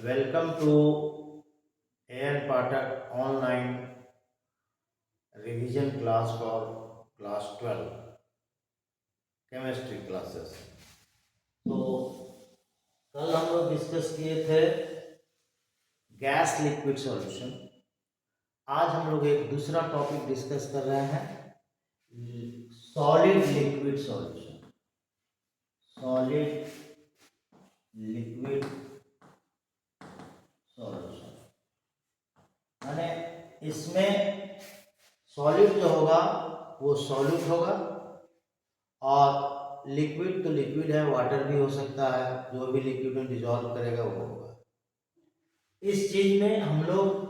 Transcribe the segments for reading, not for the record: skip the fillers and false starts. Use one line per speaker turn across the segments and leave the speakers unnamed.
Welcome to AN Pathak online revision class for class 12 chemistry classes. तो कल हम लोग डिस्कस किए थे गैस लिक्विड सॉल्यूशन। आज हम लोग एक दूसरा टॉपिक डिस्कस कर रहे हैं, solid liquid solution. Solid liquid solution माने इसमें सॉलिड जो होगा वो सॉल्यूट होगा और लिक्विड तो लिक्विड है, वाटर भी हो सकता है, जो भी लिक्विड में डिजॉल्व करेगा वो होगा। इस चीज में हम लोग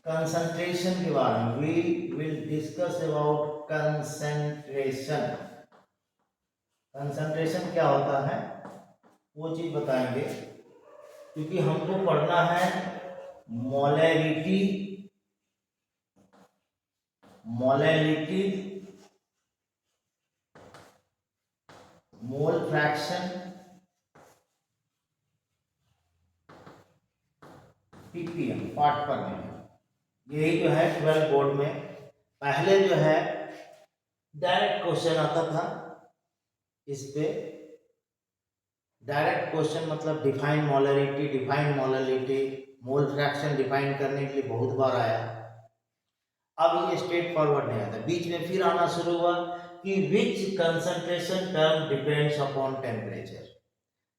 कंसंट्रेशन के बारे में we will discuss about concentration. Concentration क्या होता है वो चीज बताएंगे, क्योंकि हमको पढ़ना है molarity, mole fraction, ppm, part पर मिनट। यही जो है 12 बोर्ड में पहले जो है डायरेक्ट क्वेश्चन आता था। इस पे डायरेक्ट क्वेश्चन मतलब define molarity, mole fraction define करने के लिए बहुत बार आया। अब ये स्ट्रेट फॉरवर्ड नहीं आता, बीच में फिर आना शुरू हुआ कि which concentration term depends upon temperature.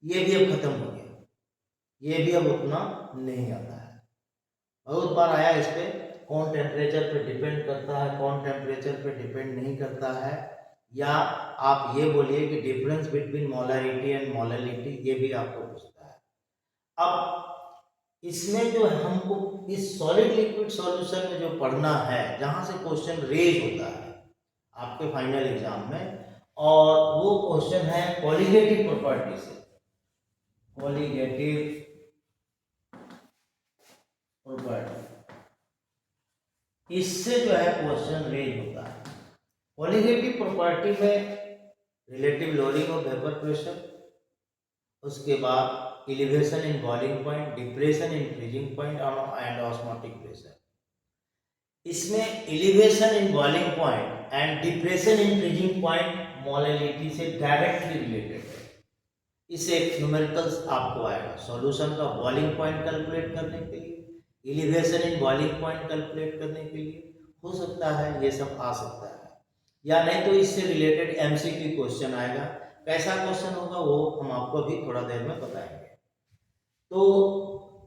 ये भी अब खत्म हो गया, ये भी अब उतना नहीं आता है। बहुत बार आया इस पे, कौन टेम्परेचर पे डिपेंड करता है, कौन टेम्परेचर पे डिपेंड नहीं करता है, या आप ये बोलिए कि difference between molarity and molality, ये भी आपको पूछता है। अब इसमें जो हमको इस सॉलिड लिक्विड सॉल्यूशन में जो पढ़ना है, जहां से क्वेश्चन रेज होता है आपके फाइनल एग्जाम में, और वो क्वेश्चन है कोलिगेटिव प्रॉपर्टी से। कोलिगेटिव प्रॉपर्टी, इससे जो है क्वेश्चन रेज होता है। कोलिगेटिव प्रॉपर्टी में relative lowering of vapour pressure, उसके बाद elevation in boiling point, depression in freezing point and osmotic pressure. इसमें elevation in boiling point and depression in freezing point molality से डायरेक्टली रिलेटेड है। इससे एक न्यूमेरिकल्स आपको आएगा सॉल्यूशन का बॉइलिंग पॉइंट कैलकुलेट करने के लिए, elevation in boiling point calculate करने के लिए। हो सकता है ये सब आ सकता है, या नहीं तो इससे रिलेटेड एमसीक्यू क्वेश्चन आएगा। कैसा क्वेश्चन होगा वो हम आपको अभी थोड़ा देर में बताएंगे। तो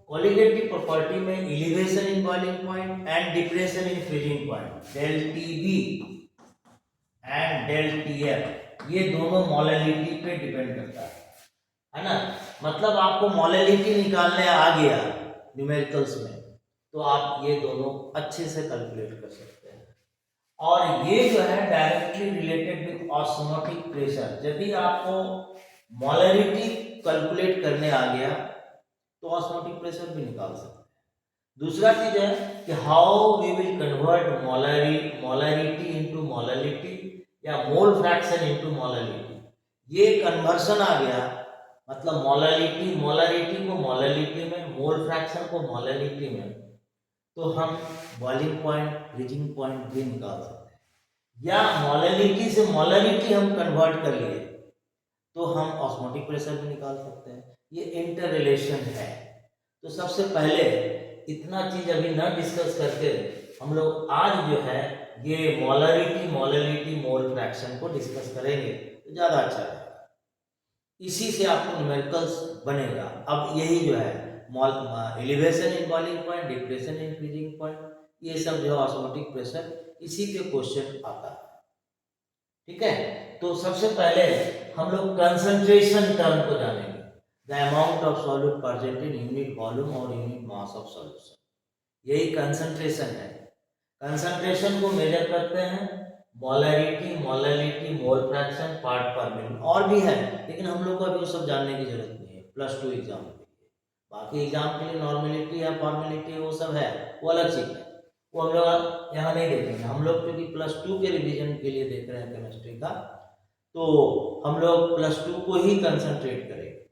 कोलिगेटिव प्रॉपर्टी में elevation in boiling point and depression in freezing point, del TB and del TF, ये दोनों मोलैलिटी पे डिपेंड करता है ना। मतलब आपको मोलैलिटी निकालने आ गया न्यूमेरिकल्स में, तो आप ये दोनों अच्छे से कैलकुलेट कर सकते हैं। और ये जो है directly related with osmotic pressure. यदि आपको मोलैरिटी कैलकुलेट करने आ गया तो ऑस्मोटिक प्रेशर भी निकाल सकते हैं। दूसरा चीज है कि how we will convert molarity into molality या मोल फ्रैक्शन इनटू मोलैलिटी। ये कन्वर्शन आ गया, मतलब मोलैरिटी को मोलैलिटी में, मोल फ्रैक्शन को मोलैलिटी में, तो हम बॉइलिंग पॉइंट, फ्रीजिंग पॉइंट भी निकाल सकते हैं। या मोलैलिटी से मोलैरिटी हम कन्वर्ट कर लिए तो हम ऑस्मोटिक प्रेशर भी निकाल सकते हैं। ये इंटर रिलेशन है। तो सबसे पहले इतना चीज अभी ना डिस्कस करके हम लोग आज जो है ये मोलैलिटी, मोल फ्रैक्शन को डिस्कस करेंगे तो ज्यादा अच्छा रहेगा। इसी से आपको न्यूमेरिकल्स बनेगा। अब यही जो है elevation in boiling point, depression in freezing point, ये सब जो है ऑस्मोटिक प्रेशर, इसी पे क्वेश्चन आता है। ठीक है, तो सबसे पहले हम लोग कंसंट्रेशन टर्म को जानेंगे। The amount of solute present in unit volume और यूनिट मास ऑफ सॉल्यूशन, यही कंसंट्रेशन है। कंसंट्रेशन को मेजर करते हैं मोलैलिटी, मोल फ्रैक्शन, पार्ट पर मिनट, और भी है, लेकिन हम लोग को अभी सब जानने की जरूरत नहीं है +2 एग्जाम के लिए। बाकी एग्जाम के लिए नॉर्मेलिटी या फॉर्मेलिटी वो सब है, वो अलग चीज है, वो हम लोग यहाँ नहीं देखेंगे। हम लोग क्योंकि +2 के रिवीजन के लिए देख रहे हैं केमिस्ट्री का, तो हम लोग +2 को ही कंसंट्रेट करेंगे,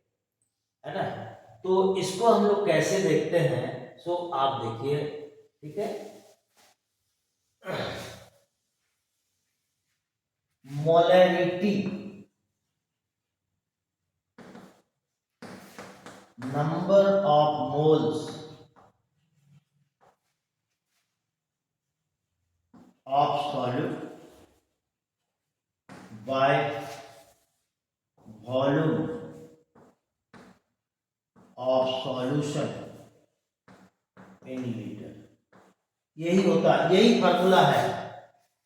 है ना। तो इसको हम लोग कैसे देखते हैं, सो आप देखिए, ठीक है। Molarity, number of moles of solute by volume of solution in litre, यही होता है, यही फार्मूला है।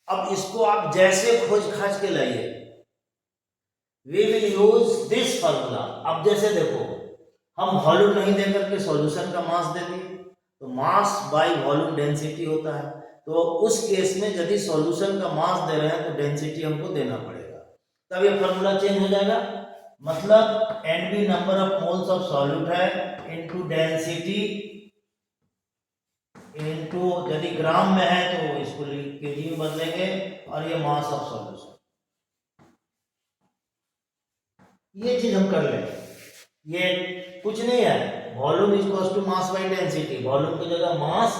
अब इसको आप जैसे खोज खाज के लाइए, we will use this formula. अब जैसे देखो, हम वॉल्यूम नहीं देकर के सॉल्यूशन का मास दे दिए, तो मास बाय वॉल्यूम डेंसिटी होता है। तो उस केस में यदि सॉल्यूशन का मास दे रहे हैं तो डेंसिटी हमको देना पड़ेगा, तब ये फार्मूला चेंज हो जाएगा। मतलब NB number of moles of solute है इनटू डेंसिटी इनटू, यदि ग्राम में है तो इसको केजी में बदलेंगे, और ये मास ऑफ सॉल्यूशन, ये चीज हम कर लेंगे। ये कुछ नहीं है, volume is equal to mass by density, volume की जगह मास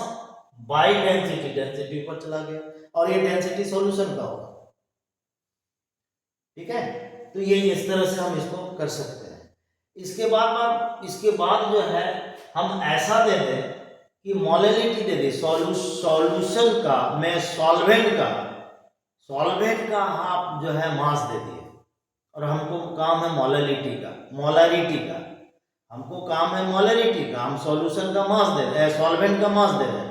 बाय डेंसिटी, डेंसिटी ऊपर चला गया, और ये डेंसिटी सॉल्यूशन का होगा, ठीक है। तो ये इस तरह से हम इसको कर सकते हैं। इसके बाद जो है हम ऐसा दे दें कि मोलैरिटी दे दे सॉल्यूशन का, मैं सॉल्वेंट का आप जो है मास दे दिए, और हमको काम है मोलैरिटी का, हमको काम है मोलैरिटी का, हम सॉल्यूशन का मास दे रहे हैं, सॉल्वेंट का मास दे रहे हैं।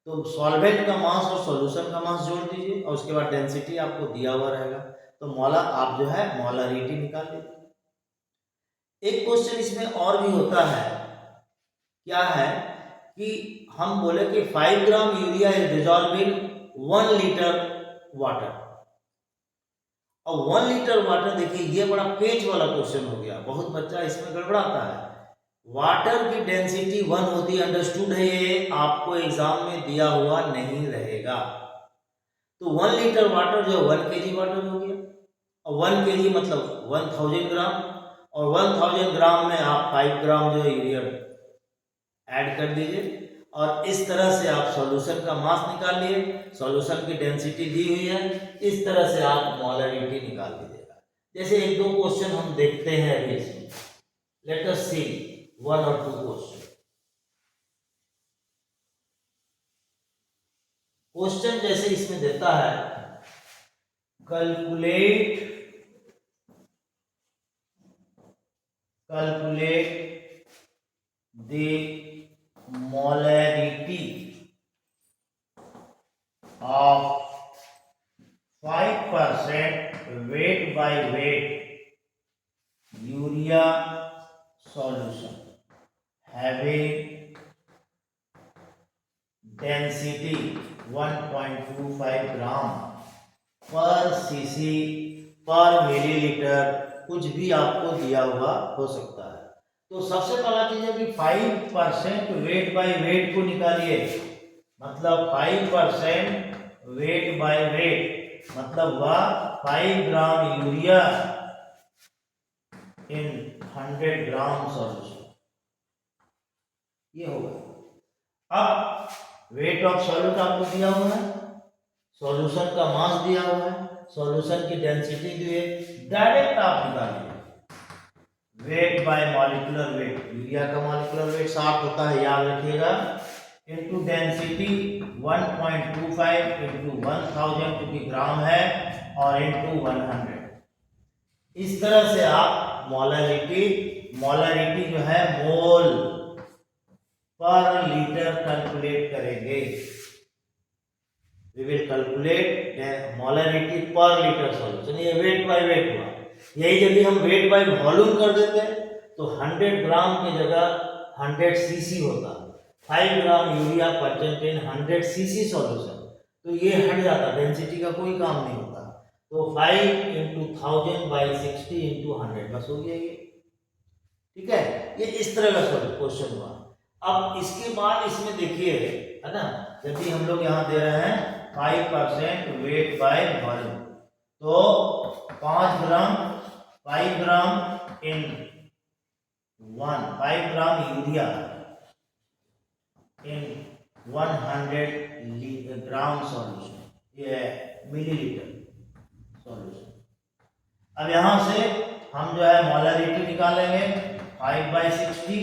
तो सॉल्वेंट का मास और सॉल्यूशन का मास जोड़ दीजिए, और उसके बाद डेंसिटी आपको दिया हुआ रहेगा, तो आप जो है मोलैरिटी निकाल लीजिए। एक क्वेश्चन इसमें और भी होता है, क्या है कि हम बोले कि 5 gram urea is dissolve in 1 litre water. अब 1 लीटर वाटर, देखिए ये बड़ा पेच वाला क्वेश्चन हो गया, बहुत बच्चा इसमें गड़बड़ाता है। वाटर की डेंसिटी 1 होती है, अंडरस्टूड है, ये आपको एग्जाम में दिया हुआ नहीं रहेगा। तो 1 लीटर वाटर जो 1 kg वाटर हो गया, और 1 kg मतलब 1000 ग्राम, और 1000 ग्राम में आप 5 ग्राम जो यूरिया ऐड कर दीजिए, और इस तरह से आप सॉल्यूशन का मास निकाल लिए, सॉल्यूशन की डेंसिटी दी हुई है, इस तरह से आप मोलैरिटी निकाल दीजिएगा। जैसे 1-2 क्वेश्चन हम देखते हैं अभी इसमें, लेट अस सी 1 और 2 क्वेश्चन। क्वेश्चन जैसे इसमें देता है, calculate the molarity of 5% weight by weight urea solution having density 1.25 ग्राम पर cc पर मिलीलीटर, कुछ भी आपको दिया हुआ हो सकता है। तो सबसे पहला चीज है कि 5% वेट बाय वेट को निकालिए, मतलब 5% वेट बाय वेट मतलब वह 5 gram urea in 100 gram solution, ये होगा। अब वेट ऑफ सॉल्यूट आपको दिया हुआ है, सॉल्यूशन का मास दिया हुआ है, सॉल्यूशन की डेंसिटी दी है, डायरेक्ट आप निकालिए weight by molecular weight. Urea का मॉलिक्यूलर वेट 60 होता है, याद रखिएगा, इनटू डेंसिटी 1.25 इनटू 1000 क्योंकि ग्राम है, और इनटू 100। इस तरह से आप मोलैरिटी जो है मोल पर लीटर कैलकुलेट करेंगे। वी विल कैलकुलेट मोलैरिटी पर लीटर सॉल्यूशन, ये वेट बाय वेट हुआ। यही यदि हम वेट बाय वॉल्यूम कर देते तो 100 ग्राम की जगह 100 सीसी होता, 5 gram urea contain 100 CC solution, तो ये हट जाता, डेंसिटी का कोई काम नहीं होता। तो 5 × 1000 बाई 60 × 100 बस हो गया ये, ठीक है। ये इस तरह का क्वेश्चन हुआ। अब इसके बाद इसमें देखिए, है ना, यदि हम लोग यहाँ दे रहे हैं 5% वेट बाय वॉल्यूम, तो 5 ग्राम इन 5 gram urea in 100 gram solution, ये मिलीलीटर सॉल्यूशन। अब यहां से हम जो है मोलरिटी निकालेंगे, 5/60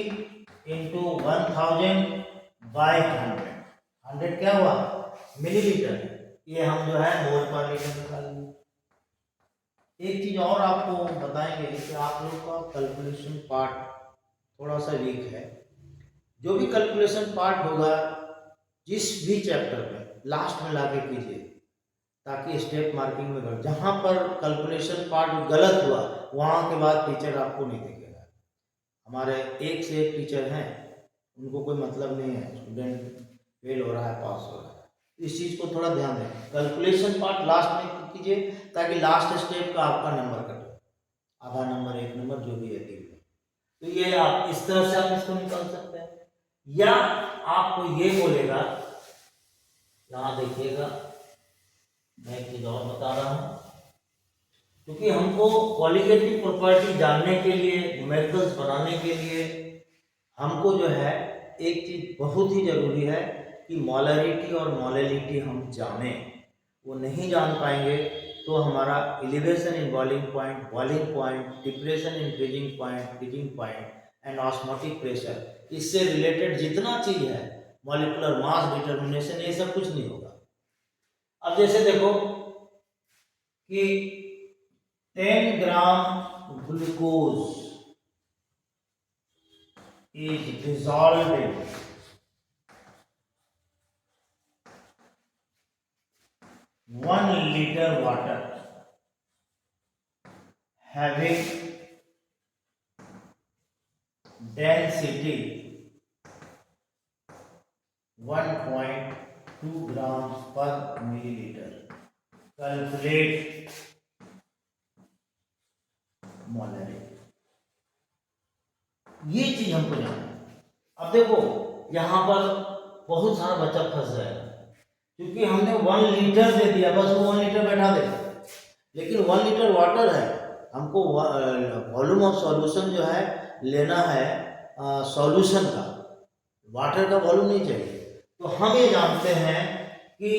इंटू 1000/100, 100 क्या हुआ मिलीलीटर, ये हम जो है मोल पर लीटर निकालेंगे। एक चीज और आपको बताएंगे कि आप लोग का कैलकुलेशन पार्ट थोड़ा सा वीक है। जो भी कैलकुलेशन पार्ट होगा जिस भी चैप्टर में लास्ट में लाके कीजिए, ताकि स्टेप मार्किंग में गलत, जहां पर कैलकुलेशन पार्ट गलत हुआ वहां के बाद टीचर आपको नहीं देखेगा। हमारे एक से एक टीचर हैं, उनको कोई मतलब नहीं है स्टूडेंट फेल हो रहा है पास हो रहा है। इस चीज को थोड़ा ध्यान दें, कैलकुलेशन पार्ट लास्ट में कीजिए ताकि लास्ट स्टेप का आपका नंबर कटे, आधा नंबर 1 नंबर जो भी है तीन। तो ये आप इस तरह से आप इसको निकाल सकते हैं, या आपको ये बोलेगा, यहां देखिएगा मैं एक चीज और बता रहा हूं, क्योंकि हमको क्वालिटेटिव प्रॉपर्टी जानने के लिए, न्यूमेरिकल्स बनाने के लिए हमको जो है एक चीज बहुत ही जरूरी है कि मोलरिटी और मोलेलिटी हम जाने। वो नहीं जान पाएंगे तो हमारा elevation in boiling point, depression in freezing point and osmotic pressure, इससे रिलेटेड जितना चीज है, मॉलिक्यूलर मास डिटर्मिनेशन, ये सब कुछ नहीं होगा। अब जैसे देखो कि 10 gram glucose is dissolved in 1 liter water having density 1.2 grams per milliliter. Calculate molarity. ये चीज हमको जानना है। अब देखो यहां पर बहुत सारा बच्चा फंस जाएगा, क्योंकि हमने 1 लीटर दे दिया, बस वो 1 लीटर बैठा दे, लेकिन 1 लीटर वाटर है, हमको वॉल्यूम ऑफ सॉल्यूशन जो है लेना है, सॉल्यूशन का, वाटर का वॉल्यूम नहीं चाहिए। तो हम ये जानते हैं कि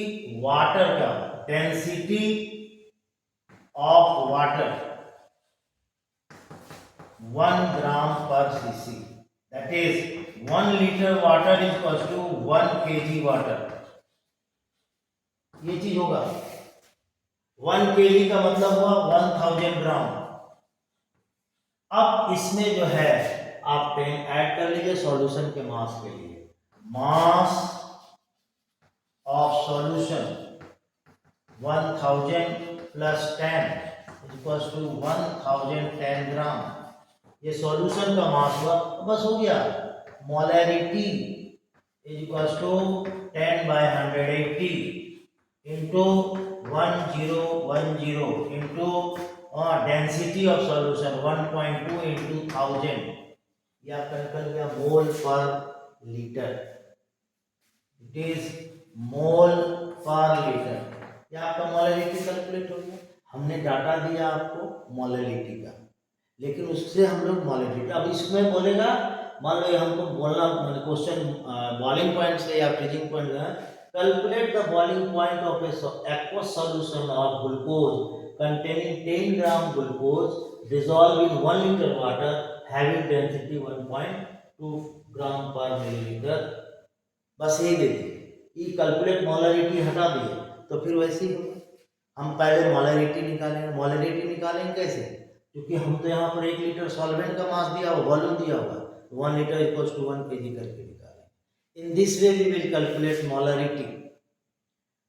वाटर का density of water 1 gram per cc, that is 1 liter water is equals to 1 kg water। ये चीज होगा, 1 kg का मतलब हुआ 1000 ग्राम। अब इसमें जो है आप 10 ऐड कर लीजिए सॉल्यूशन के मास के लिए, mass of solution 1000 plus 10 equals to 1010 gram. ये सॉल्यूशन का मास हुआ, बस हो गया। Molarity is equals to 10/180 into 1010 into density of solution 1.2 into 1000, या निकल गया मोल पर लीटर, इट इज मोल पर लीटर। या आपका मोलरिटी कैलकुलेट हो गया। हमने डाटा दिया आपको मोलरिटी का, लेकिन उससे हम लोग मोलरिटी, अब इसमें बोलेगा, मान लो हमको बोलना क्वेश्चन बॉइलिंग पॉइंट से या फ्रीजिंग पॉइंट है, calculate the boiling point of aqueous solution of glucose containing 10 gram glucose dissolved in 1 liter water having density 1.2 gram per milliliter। बस ये दे दिए, ये कैलकुलेट मोलरिटी हटा दिए, तो फिर वैसे ही होगा। हम पहले मोलरिटी निकालेंगे। मोलरिटी निकालेंगे कैसे? क्योंकि हम तो यहाँ पर 1 लीटर सॉल्वेंट का मास दिया हुआ, वॉल्यूम दिया हुआ, 1 लीटर इक्वल्स टू 1 kg करके निकालें। In this way we will calculate molarity.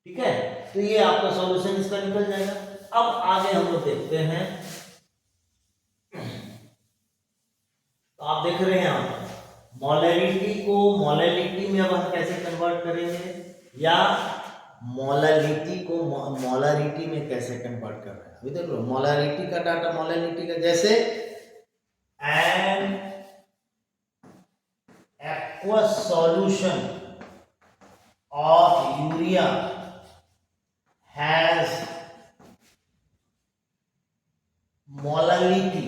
ठीक है, तो ये आपका सॉल्यूशन इसका निकल जाएगा। अब आगे हम लोग देखते हैं, तो आप देख रहे हैं यहाँ मोलरिटी को मोलरिटी में अब हम कैसे कन्वर्ट करेंगे, या मोलरिटी को मोलरिटी में कैसे कन्वर्ट कर रहे हैं। अभी देख लो मोलरिटी का डाटा, मोलरिटी का, जैसे an aqueous solution of urea has molality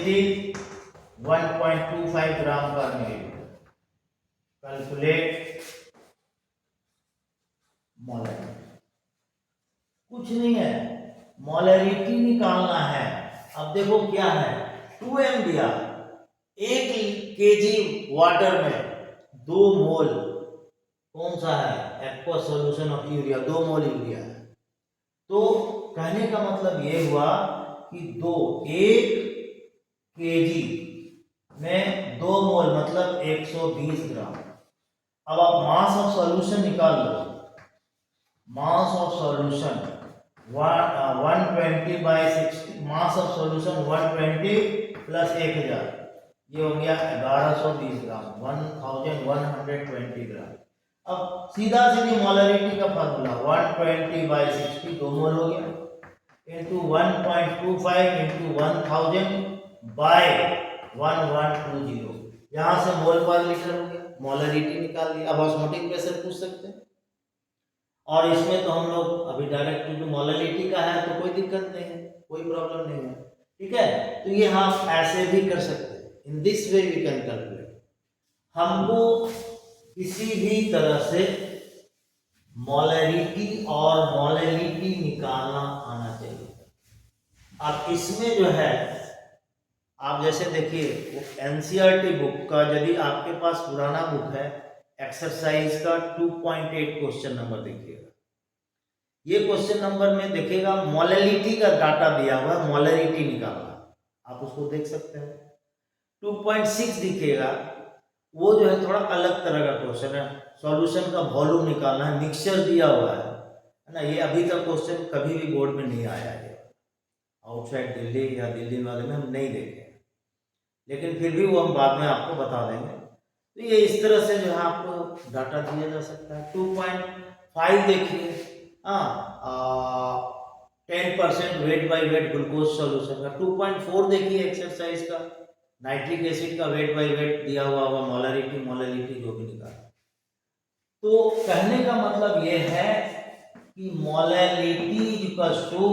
density 1.25 ग्राम पर मिलीलीटर। Calculate molarity. कुछ नहीं है, मोलैरिटी निकालना है। अब देखो क्या है, 2m दिया, 1 kg वाटर में 2 मोल कौन सा है, aqueous solution of urea, 2 mole urea है। तो कहने का मतलब ये हुआ कि 1 kg में 2 मोल मतलब 120 ग्राम। अब आप मास ऑफ सॉल्यूशन निकाल लो। Mass of solution 120 by 60, mass of solution 120 plus 1000, ये हो गया 1120 ग्राम, 1120 ग्राम। अब सीधा सीधी मोलरिटी का फार्मूला 120 बाई 60 2 मोल हो गया, इंटू 1.25 इंटू 1000 बाय 1120, यहाँ से मोल पर लीटर हो गया, मोलरिटी निकाल ली। अब ऑस्मोटिक प्रेशर पूछ सकते हैं, और इसमें तो हम लोग अभी डायरेक्ट क्योंकि मोलरिटी का है तो कोई दिक्कत नहीं है, कोई प्रॉब्लम नहीं है, ठीक है। तो ये हम ऐसे भी कर सकते हैं, in this way we can calculate. हमको किसी भी तरह से मोलरिटी और मोलरिटी निकालना आना चाहिए। अब इसमें जो है, आप जैसे देखिए एनसीईआरटी बुक का, यदि आपके पास पुराना बुक है एक्सरसाइज का 2.8 क्वेश्चन नंबर देखिएगा। ये क्वेश्चन नंबर में देखिएगा मोलरिटी का डाटा दिया हुआ है, मोलरिटी निकालना, आप उसको देख सकते हैं। 2.6 दिखेगा, वो जो है थोड़ा अलग तरह का क्वेश्चन है, सॉल्यूशन का वॉल्यूम निकालना है, मिक्सचर दिया हुआ है ना। ये अभी तक क्वेश्चन कभी भी बोर्ड में नहीं आया है, आउटसाइड दिल्ली या दिल्ली वाले में हम नहीं देखे, लेकिन फिर भी वो हम बाद में आपको बता देंगे। तो ये इस तरह से जो है आपको डाटा दिया जा सकता है। 2.5 देखिए, 10% weight by weight glucose solution का। 2.4 देखिए एक्सरसाइज का, नाइट्रिक एसिड का वेट बाय वेट दिया हुआ होगा, मोलरिटी जो भी निकाला। तो कहने का मतलब ये है कि molarity equals to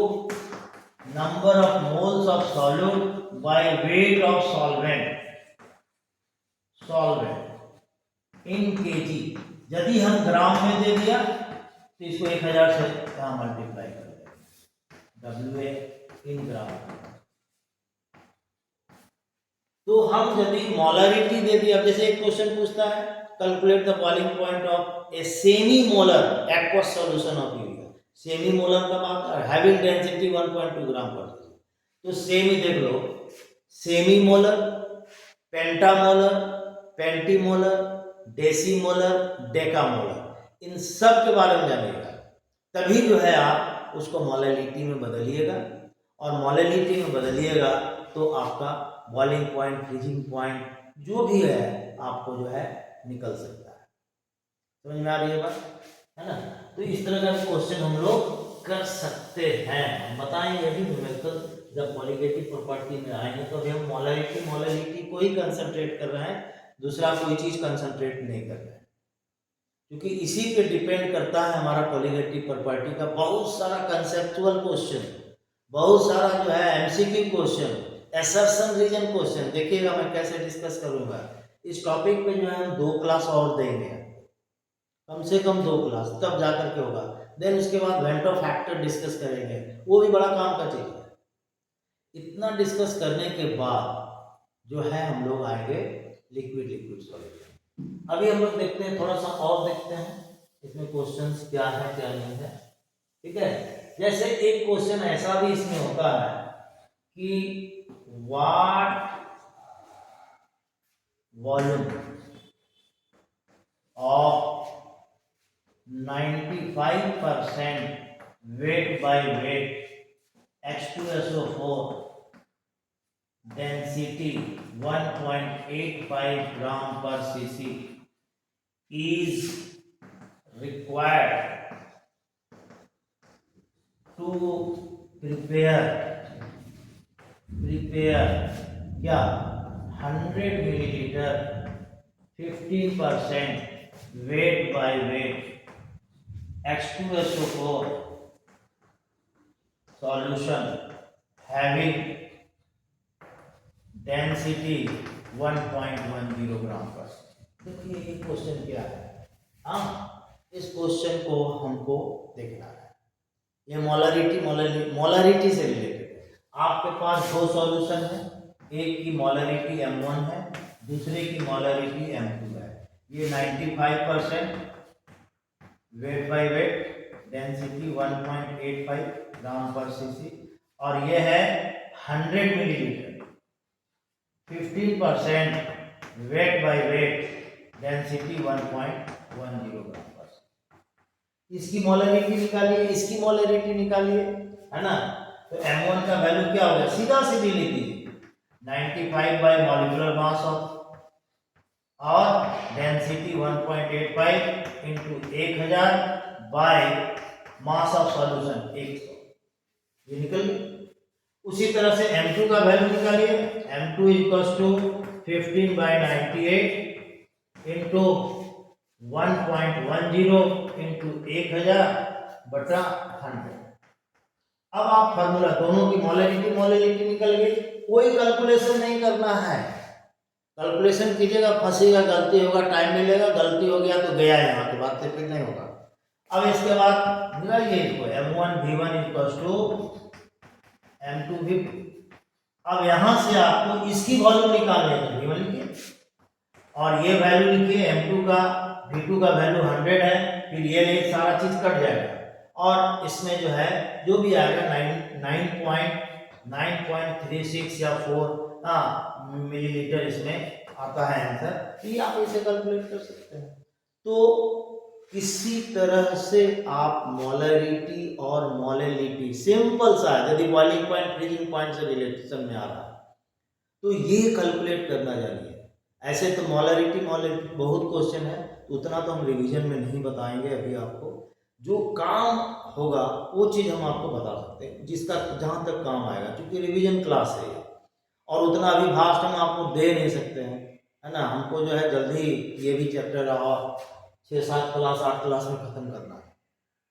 number of moles of solute by weight of solvent in KG. यदि हम ग्राम में दे दिया तो इसको 1000 से कहाँ मल्टीप्लाई कर देंगे, WA इन ग्राम। तो हम यदि मोलरिटी दे दी, अब जैसे एक क्वेश्चन पूछता है calculate the boiling point of a semi molar aqueous solution of urea. Semi molar का बात है, हैविंग डेंसिटी 1.2 ग्राम पर केजी। तो सेमी देख लो, सेमी मोलर, पेंटामोलर, पेंटीमोलर, डेसीमोलर, डेकामोलर, इन सब के बारे में जानिएगा, तभी जो है आप उसको मोलरिटी में बदलिएगा, और मोलरिटी में बदलिएगा तो आपका बॉइलिंग पॉइंट, फ्रीजिंग पॉइंट जो भी है आपको जो है निकल सकता है। समझ में आ रही है बात, है ना। तो इस तरह का क्वेश्चन हम लोग कर सकते हैं। हम बताएंगे अभी न्यूमेरिकल जब क्वालिटेटिव प्रॉपर्टी में आएंगे तो अभी हम मोलरिटी को ही कंसंट्रेट कर रहे हैं, दूसरा कोई चीज कंसंट्रेट नहीं कर रहे हैं, क्योंकि इसी पे डिपेंड करता है हमारा क्वालिटेटिव प्रॉपर्टी का बहुत सारा कंसेप्चुअल क्वेश्चन, बहुत सारा जो है MCQ question, assertion reason question. देखिएगा मैं कैसे डिस्कस करूंगा इस टॉपिक पे, जो है हम 2 क्लास और देंगे, कम से कम 2 क्लास, तब जाकर के होगा। देन उसके बाद वेंटो फैक्टर डिस्कस करेंगे, वो भी बड़ा काम का चीज है। इतना डिस्कस करने के बाद जो है हम लोग आएंगे लिक्विड सॉल्यूशन। अभी हम लोग देखते हैं, थोड़ा सा और देखते हैं इसमें क्वेश्चंस क्या है क्या नहीं है, ठीक है। जैसे एक क्वेश्चन ऐसा भी इसमें होता है कि what volume of 95% weight by weight H2SO4 density 1.85 gram per cc is required to prepare क्या 100 millilitre 50% weight by weight H2SO4 solution having density 1.10 ग्राम पर। देखिए ये क्वेश्चन क्या है, हाँ इस क्वेश्चन को हमको देखना है। ये मोलरिटी से रिलेटेड है। आपके पास दो सॉल्यूशन है, एक की मोलरिटी m1 है, दूसरे की मोलरिटी m2 है। ये 95% वेट बाय वेट, डेंसिटी 1.85 ग्राम पर सीसी, और ये है 100 millilitre, 15% weight by weight, density 1.10 ग्राम पर। इसकी मोलरिटी निकालिए, इसकी मोलरिटी निकालिए, है ना। तो m1 का वैल्यू क्या होगा, सीधा सीधी लिख दीजिए 95 बाय मॉलिक्यूलर मास ऑफ, और density 1.85 into 1000 by mass of solution 100, ये निकल गया। उसी तरह से m2 का वैल्यू निकालिए, m2 equals to 15 by 98 into 1.10 into 1000 बटा 100। अब आप फार्मूला, दोनों की मोलरिटी निकल गई, कोई कैलकुलेशन नहीं करना है। कैलकुलेशन कीजिएगा फंसीगा, गलती होगा, टाइम मिलेगा, गलती हो गया तो गया यहाँ के बाद से फिर नहीं होगा। अब इसके बाद मिलाइए इसको, m1 v1 equals to m2 v। अब यहाँ से आपको इसकी वैल्यू निकालनी है, v1 लिखिए, और ये वैल्यू लिखिए m2 का, v2 का वैल्यू 100 है, फिर ये सारा चीज कट जाएगा, और इसमें जो है जो भी आएगा 9.36 या 4 मिलीलीटर इसमें आता है आंसर। ये आप इसे कैलकुलेट कर सकते हैं। तो किसी तरह से आप मोलरिटी और मोलरिटी सिंपल सा है, यदि बॉइलिंग पॉइंट फ्रीजिंग पॉइंट से रिलेशन में आ रहा है तो ये कैलकुलेट करना जानिए। ऐसे तो मोलरिटी बहुत क्वेश्चन है, उतना तो हम रिवीजन में नहीं बताएंगे अभी आपको। जो काम होगा वो चीज़ हम आपको बता सकते हैं, जिसका जहाँ तक काम आएगा, क्योंकि रिवीजन क्लास है ये, और उतना अभी फास्ट हम आपको दे नहीं सकते हैं, है ना। हमको जो है जल्दी ये भी चैप्टर और 6-7 क्लास 8 क्लास में ख़त्म करना है,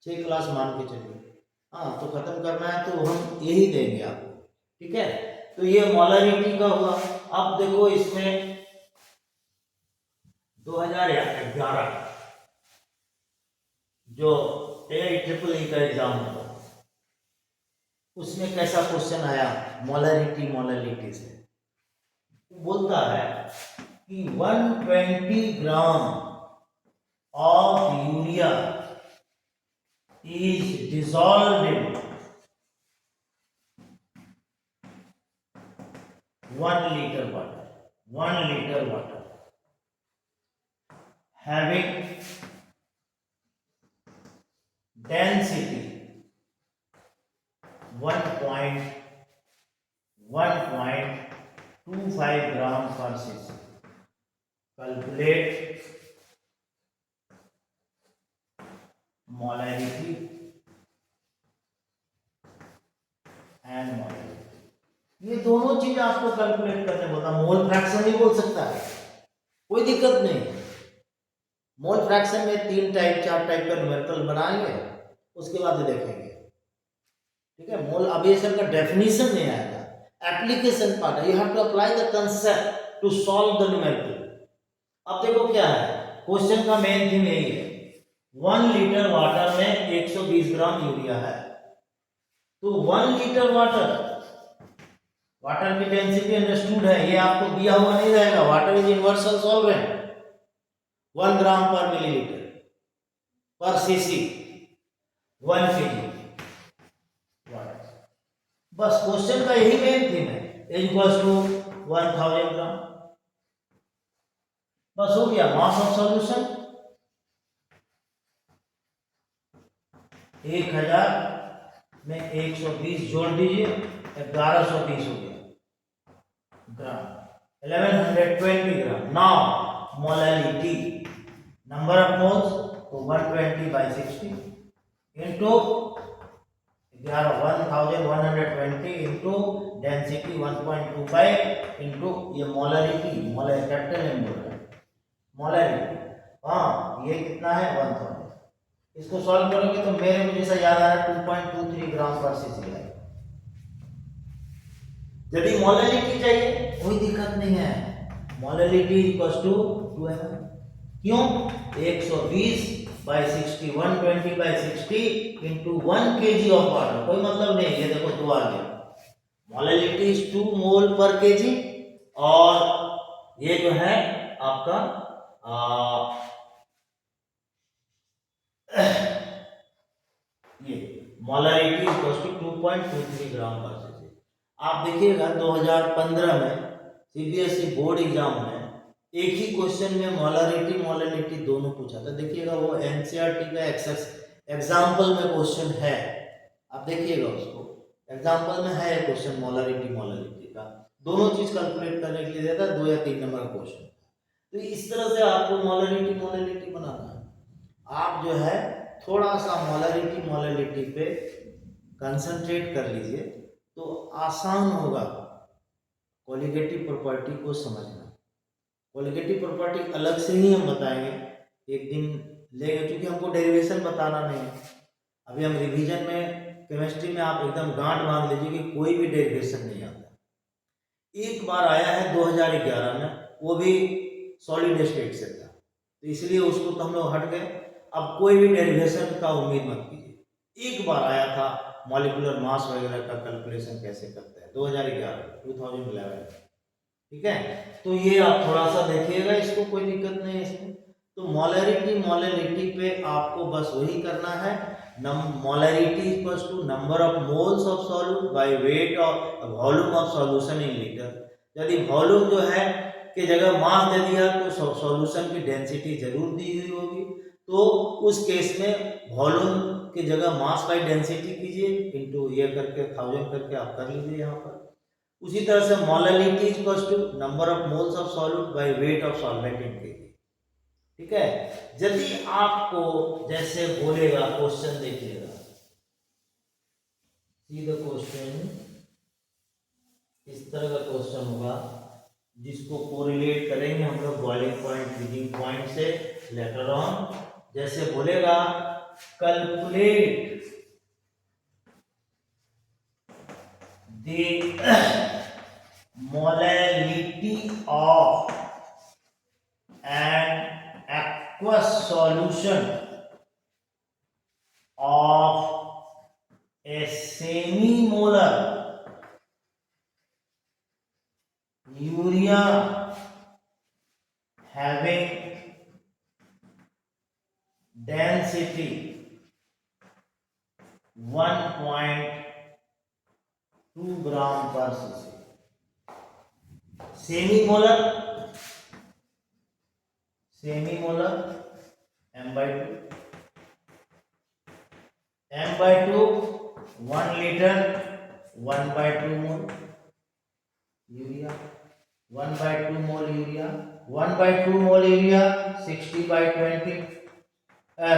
6 क्लास मान के चलिए, हाँ तो ख़त्म करना है, तो हम यही देंगे आपको, ठीक है। तो ये मोलरिटी का हुआ। अब देखो इसमें 2011 जो AIEEE का एग्जाम हुआ उसमें कैसा क्वेश्चन आया मोलरिटी से, बोलता है कि 120 gram of urea is dissolved in 1 litre water having density 1.25 ग्राम पर cc. Calculate molarity and molarity. ये दोनों चीज आपको कैलकुलेट करने बोलता, मोल फ्रैक्शन नहीं बोल सकता है, कोई दिक्कत नहीं। मोल फ्रैक्शन में 3 टाइप 4 टाइप का न्यूमेरिकल बनाएंगे, उसके बाद देखेंगे, ठीक है। मोल अब ये सब का डेफिनेशन नहीं आएगा, एप्लीकेशन पार्ट है, you have to apply the concept to solve the numerical. अब देखो क्या है, क्वेश्चन का मेन थीम यही है, 1 लीटर वाटर में 120 ग्राम यूरिया है, तो 1 लीटर वाटर की डेंसिटी अंडरस्टूड है, ये आपको दिया हुआ नहीं रहेगा। वाटर इज यूनिवर्सल सॉल्वेंट, 1 ग्राम पर मिलीलीटर पर सीसी 1 kg वाटर। बस क्वेश्चन का यही मेन थीम है, इक्वल्स टू 1000 ग्राम, बस हो गया। मास ऑफ सॉल्यूशन 1000 में 120 जोड़ दीजिए, 1120 हो गया gram, 1120 gram. Now molarity, number of moles तो 120 by 60 into 1120 into density 1.25 into ये मोलरिटी, कैपिटल एम बोल रहा है मोलरिटी, हाँ ये कितना है 1000। इसको सॉल्व करोगे तो मेरे को जैसा याद आ रहा है 2.23 ग्राम पर सीसी है। यदि मोलरिटी चाहिए कोई दिक्कत नहीं है, मोलैलिटी इक्वल टू 2 ml। क्यों? 120/60 120/60 इंटू 1 kg ऑफ वाटर, कोई मतलब नहीं। ये देखो 2 आ गया, मोलैलिटी इज 2 मोल पर केजी, और ये जो है आपका ये मोलैलिटी इक्वल टू 2.23 ग्राम पर cc। आप देखिएगा 2015 में सीबीएसई बोर्ड एग्जाम में एक ही क्वेश्चन में मोलैलिटी दोनों पूछा था। देखिएगा वो एनसीईआरटी का एग्जाम्पल में क्वेश्चन है, आप देखिएगा उसको, एग्जाम्पल में है क्वेश्चन मोलैलिटी का, दोनों चीज कैलकुलेट करने के लिए देता है, 2 या 3 नंबर का क्वेश्चन। तो इस तरह से आपको मोलैलिटी बनाना है। आप जो है थोड़ा सा मोलैलिटी पे कंसंट्रेट कर लीजिए तो आसान होगा कोलिगेटिव प्रॉपर्टी को समझना। कोलिगेटिव प्रॉपर्टी अलग से ही हम बताएंगे, एक दिन लेंगे, क्योंकि हमको डेरिवेशन बताना नहीं है। अभी हम रिवीजन में केमिस्ट्री में आप एकदम गांठ बांध लीजिए कि कोई भी डेरिवेशन नहीं आता। एक बार आया है 2011 में, वो भी सॉलिड स्टेट से था, तो इसलिए उसको तो हम लोग हट गए। अब कोई भी डेरिवेशन का उम्मीद मत कीजिए। एक बार आया था मॉलिक्यूलर मास वगैरह का कैलकुलेशन कैसे करते हैं, 2011 ठीक है। तो ये आप थोड़ा सा देखिएगा, इसको कोई दिक्कत नहीं है इसमें। तो मोलैलिटी पे आपको बस वही करना है, molality equals to number of moles of solute by weight of volume of solution in litre. यदि वॉल्यूम जो है की जगह मास दे दिया तो सॉल्यूशन की डेंसिटी जरूर दी हुई होगी, तो उस केस में वॉल्यूम की जगह मास बाय डेंसिटी कीजिए, इनटू ये करके 1000 करके आप कर लीजिए यहाँ पर। उसी तरह से molality equals to number of moles of solute by weight of solvent in KG. ठीक है। यदि आपको जैसे बोलेगा क्वेश्चन, देखिएगा सी द क्वेश्चन, इस तरह का क्वेश्चन होगा जिसको कोरिलेट करेंगे हम लोग बॉइलिंग पॉइंट फ्रीजिंग पॉइंट से लेटर ऑन। जैसे बोलेगा calculate the molality of an aqueous solution of a semi-molar urea having density 1.2 gram per cc। Semi molar m/2 1 litre 1/2 mole urea, 1/2 mole urea 1/2 mole urea 60/20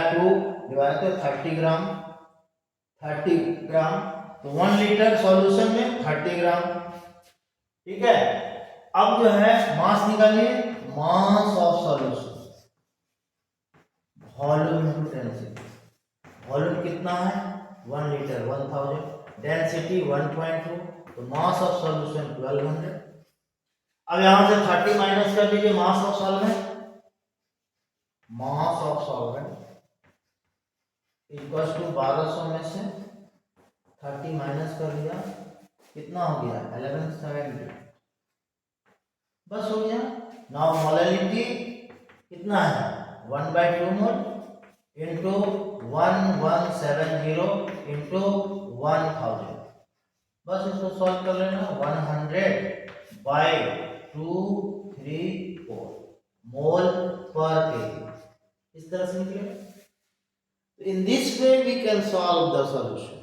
2 divide तो 30 ग्राम तो 1 litre solution में 30 ग्राम। ठीक है। अब जो है मास निकालिए, मास of solution volume into density. Volume कितना है 1 लीटर 1000, डेंसिटी 1.2, तो मास ऑफ सॉल्यूशन 1200। अब यहां से 30 माइनस कर लीजिए mass of solvent, mass of solvent equals to 1200 में से 30 माइनस कर लिया, कितना हो गया 1170, बस हो गया। नाउ मोलैलिटी कितना है 1/2 मोल इंटू 1170 इंटू 1000, बस इसको सॉल्व कर लेना। 100/234 मोल पर केजी, इस तरह से निकलेगा। In this way we can solve the solution,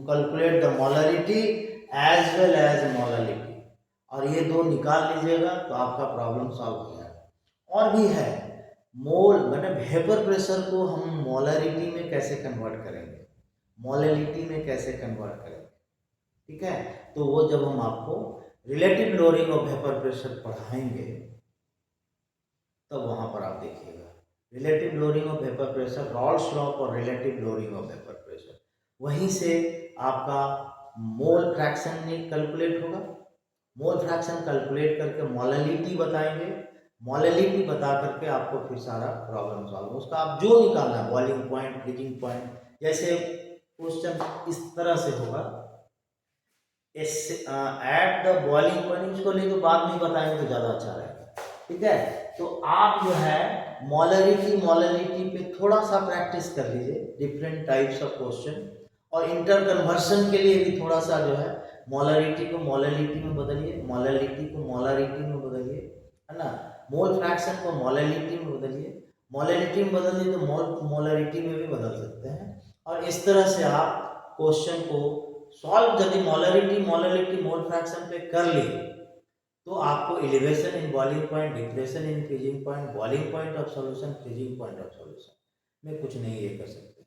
calculate the molality as well as molality, और ये दो निकाल लीजिएगा तो आपका प्रॉब्लम सॉल्व हो जाएगा। और भी है, मोल मतलब वेपर प्रेशर को हम मोलैलिटी में कैसे कन्वर्ट करेंगे, मोलैलिटी में कैसे कन्वर्ट करेंगे, ठीक है। तो वो जब हम आपको relative lowering of vapour pressure पढ़ाएंगे तब वहां पर आप देखिएगा relative lowering of vapour pressure, Raoult's law और relative lowering of vapour pressure, वहीं से आपका मोल फ्रैक्शन कैलकुलेट होगा मोल फ्रैक्शन कैलकुलेट करके मोलैलिटी बताएंगे, मोलैलिटी बता करके आपको फिर सारा प्रॉब्लम सॉल्व, उसका आप जो निकालना है बॉइलिंग पॉइंट, फ्रीजिंग पॉइंट, जैसे क्वेश्चन इस तरह से होगा, एट द बॉइलिंग पॉइंट, इसको नहीं तो बाद में बताएंगे तो ज़्यादा अच्छा रहेगा, ठीक है। तो आप जो है मोलैलिटी मोलैलिटी पे थोड़ा सा प्रैक्टिस कर लीजिए, डिफरेंट टाइप्स ऑफ क्वेश्चन, और इंटर कन्वर्सन के लिए भी थोड़ा सा जो है मोलैलिटी को मोलैलिटी में बदलिए, मोलैलिटी को मोलैरिटी में बदलिए, है ना, मोल फ्रैक्शन को मोलैलिटी में बदलिए, मोलैलिटी में बदलिए तो मोलैरिटी में भी बदल सकते हैं, और इस तरह से आप क्वेश्चन को सॉल्व यदि मोलैरिटी मोलैलिटी मोल फ्रैक्शन पे कर लिए तो आपको elevation in boiling point, depression in freezing point, boiling point of solution, freezing point of solution में कुछ नहीं ये कर सकते।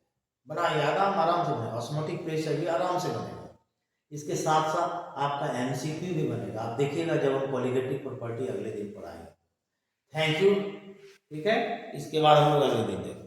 बनाइए, आराम से बनेगा, ऑस्मोटिक प्रेशर भी आराम से बनेगा। इसके साथ साथ आपका एमसीक्यू भी बनेगा, आप देखिएगा जब हम कोलिगेटिव प्रॉपर्टी अगले दिन पढ़ाएंगे। थैंक यू, ठीक है। इसके बाद हम लोग अगले दिन देखते हैं।